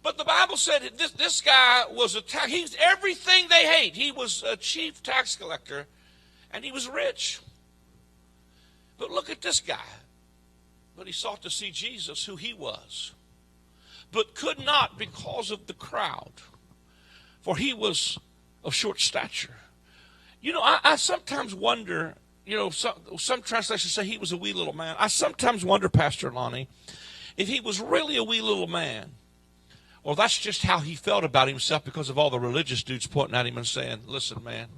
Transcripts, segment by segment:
But the Bible said that this guy was he's everything they hate. He was a chief tax collector, and he was rich. But look at this guy. But he sought to see Jesus, who he was, but could not because of the crowd, for he was of short stature. You know, I sometimes wonder, you know, some translations say he was a wee little man. I sometimes wonder, Pastor Lonnie, if he was really a wee little man, or that's just how he felt about himself because of all the religious dudes pointing at him and saying, listen, man,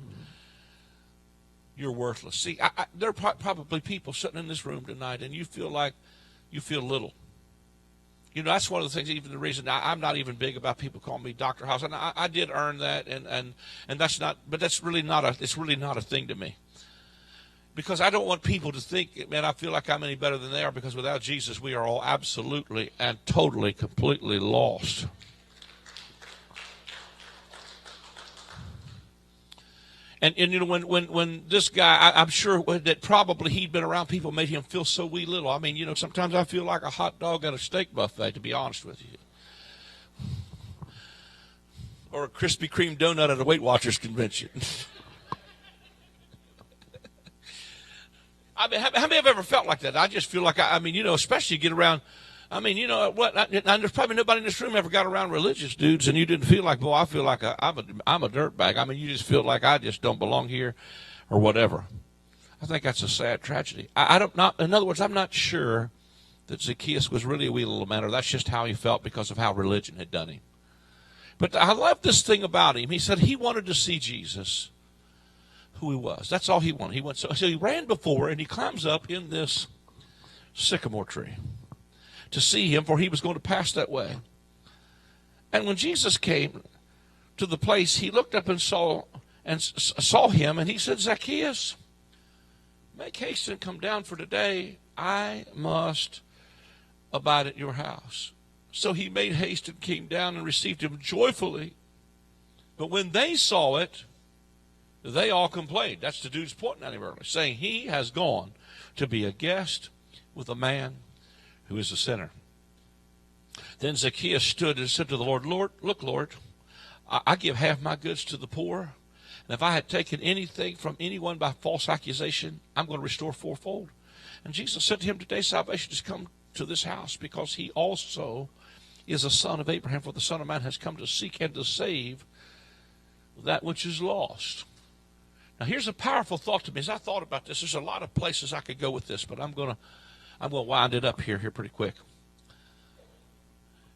you're worthless. See, there are probably people sitting in this room tonight, and you feel like you feel little. You know, that's one of the things, even the reason I'm not even big about people calling me Dr. House. And I did earn that, and that's not, but that's really not it's really not a thing to me. Because I don't want people to think, man, I feel like I'm any better than they are, because without Jesus, we are all absolutely and totally, completely lost. And you know, when this guy, I'm sure that probably he'd been around people made him feel so wee little. I mean, you know, sometimes I feel like a hot dog at a steak buffet, to be honest with you. Or a Krispy Kreme donut at a Weight Watchers convention. I mean, how many have ever felt like that? I just feel like, I mean, you know, especially you get around, I mean, you know what? There's probably nobody in this room ever got around religious dudes, and you didn't feel like, boy, I feel like I'm a dirtbag. I mean, you just feel like I just don't belong here, or whatever. I think that's a sad tragedy. In other words, I'm not sure that Zacchaeus was really a wee little man, or that's just how he felt because of how religion had done him. But I love this thing about him. He said he wanted to see Jesus, who he was. That's all he wanted. So he ran before, and he climbs up in this sycamore tree to see him, for he was going to pass that way. And when Jesus came to the place, he looked up and saw him, and he said, Zacchaeus, make haste and come down, for today I must abide at your house. So he made haste and came down and received him joyfully. But when they saw it, they all complained. That's the dudes pointing at him earlier, saying he has gone to be a guest with a man who is a sinner. Then Zacchaeus stood and said to the Lord, Look, Lord, I give half my goods to the poor, and if I had taken anything from anyone by false accusation, I'm going to restore fourfold. And Jesus said to him, today salvation has come to this house, because he also is a son of Abraham, for the Son of Man has come to seek and to save that which is lost. Now here's a powerful thought to me. As I thought about this, there's a lot of places I could go with this, but I'm going to wind it up here pretty quick.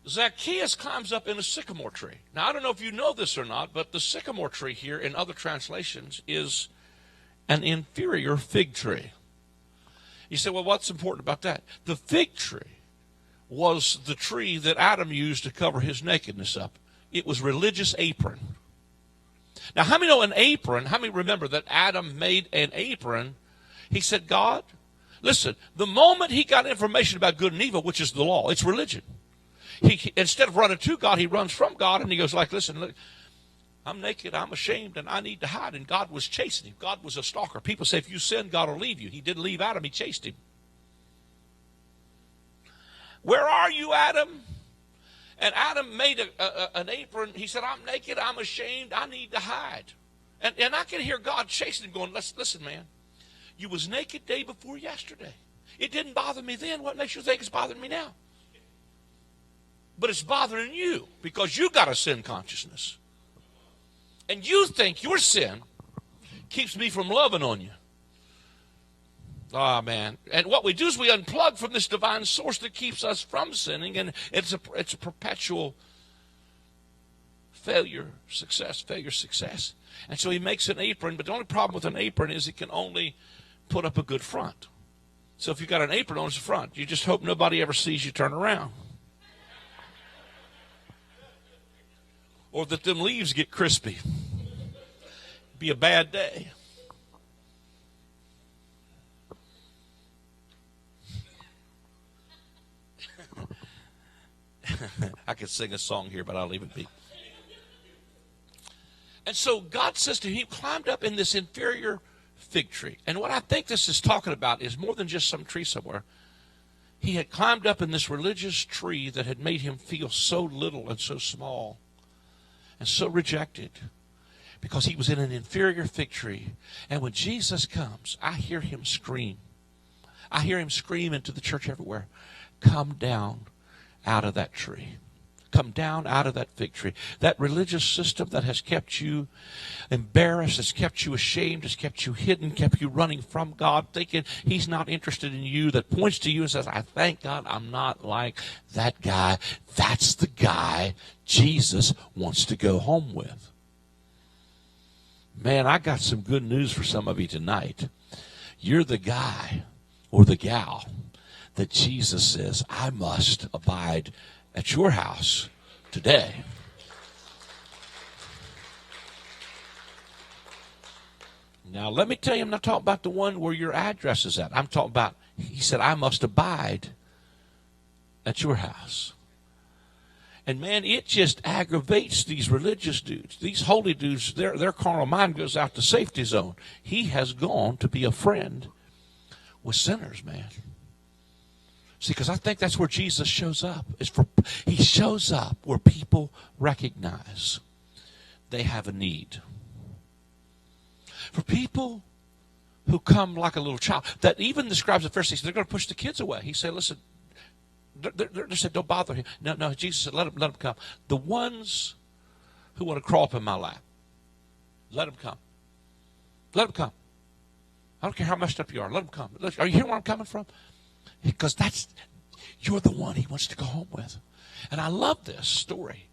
Zacchaeus climbs up in a sycamore tree. Now, I don't know if you know this or not, but the sycamore tree here in other translations is an inferior fig tree. You say, well, what's important about that? The fig tree was the tree that Adam used to cover his nakedness up. It was religious apron. Now, how many know an apron? How many remember that Adam made an apron? He said, God, listen, the moment he got information about good and evil, which is the law, it's religion. He instead of running to God, he runs from God, and he goes like, listen, look, I'm naked, I'm ashamed, and I need to hide. And God was chasing him. God was a stalker. People say if you sin, God will leave you. He didn't leave Adam, he chased him. Where are you, Adam? And Adam made an apron. He said, I'm naked, I'm ashamed, I need to hide. And I can hear God chasing him going, listen, man, you was naked day before yesterday. It didn't bother me then. What makes you think it's bothering me now? But it's bothering you because you got a sin consciousness. And you think your sin keeps me from loving on you. Oh, man. And what we do is we unplug from this divine source that keeps us from sinning, and it's a perpetual failure, success. And so he makes an apron, but the only problem with an apron is it can only put up a good front. So if you got an apron on its front, you just hope nobody ever sees you turn around. Or that them leaves get crispy. Be a bad day. I could sing a song here, but I'll leave it be. And so God says to him, he climbed up in this inferior fig tree. And what I think this is talking about is more than just some tree somewhere. He had climbed up in this religious tree that had made him feel so little and so small and so rejected because he was in an inferior fig tree. And when Jesus comes, I hear him scream. I hear him scream into the church everywhere, come down out of that tree. Come down out of that fig tree. That religious system that has kept you embarrassed, has kept you ashamed, has kept you hidden, kept you running from God, thinking he's not interested in you, that points to you and says, I thank God I'm not like that guy. That's the guy Jesus wants to go home with. Man, I got some good news for some of you tonight. You're the guy or the gal that Jesus says, I must abide at your house today. Now, let me tell you, I'm not talking about the one where your address is at. I'm talking about, he said, I must abide at your house. And man, it just aggravates these religious dudes. These holy dudes, their carnal mind goes out the safety zone. He has gone to be a friend with sinners, man. See, because I think that's where Jesus shows up. He shows up where people recognize they have a need. For people who come like a little child, that even the scribes and Pharisees, they're going to push the kids away. He said, listen, they said, don't bother him. No, Jesus said, let them come. The ones who want to crawl up in my lap, let them come. Let them come. I don't care how messed up you are. Let them come. Are you hearing where I'm coming from? Because you're the one he wants to go home with. And I love this story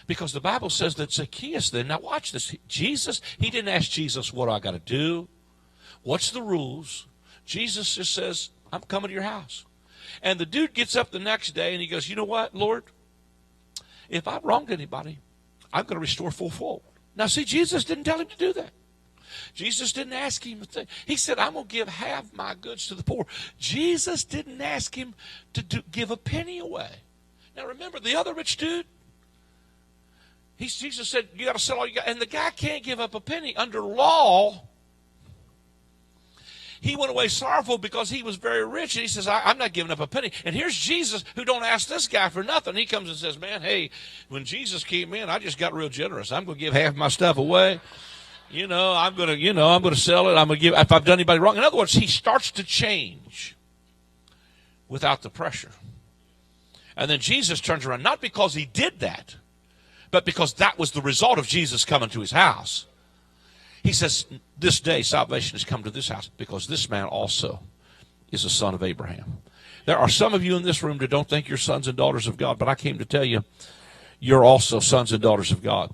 because the Bible says that Zacchaeus then, now watch this, Jesus, he didn't ask Jesus, what do I got to do? What's the rules? Jesus just says, I'm coming to your house. And the dude gets up the next day and he goes, you know what, Lord? If I've wronged anybody, I'm going to restore full. Now see, Jesus didn't tell him to do that. Jesus didn't ask him a thing. He said, I'm going to give half my goods to the poor. Jesus didn't ask him to give a penny away. Now remember, the other rich dude, Jesus said, you got to sell all you got. And the guy can't give up a penny. Under law, he went away sorrowful because he was very rich. And he says, I'm not giving up a penny. And here's Jesus who don't ask this guy for nothing. He comes and says, man, hey, when Jesus came in, I just got real generous. I'm going to give half my stuff away. I'm going to sell it. I'm going to give, if I've done anybody wrong. In other words, he starts to change without the pressure. And then Jesus turns around, not because he did that, but because that was the result of Jesus coming to his house. He says, this day salvation has come to this house because this man also is a son of Abraham. There are some of you in this room that don't think you're sons and daughters of God, but I came to tell you, you're also sons and daughters of God.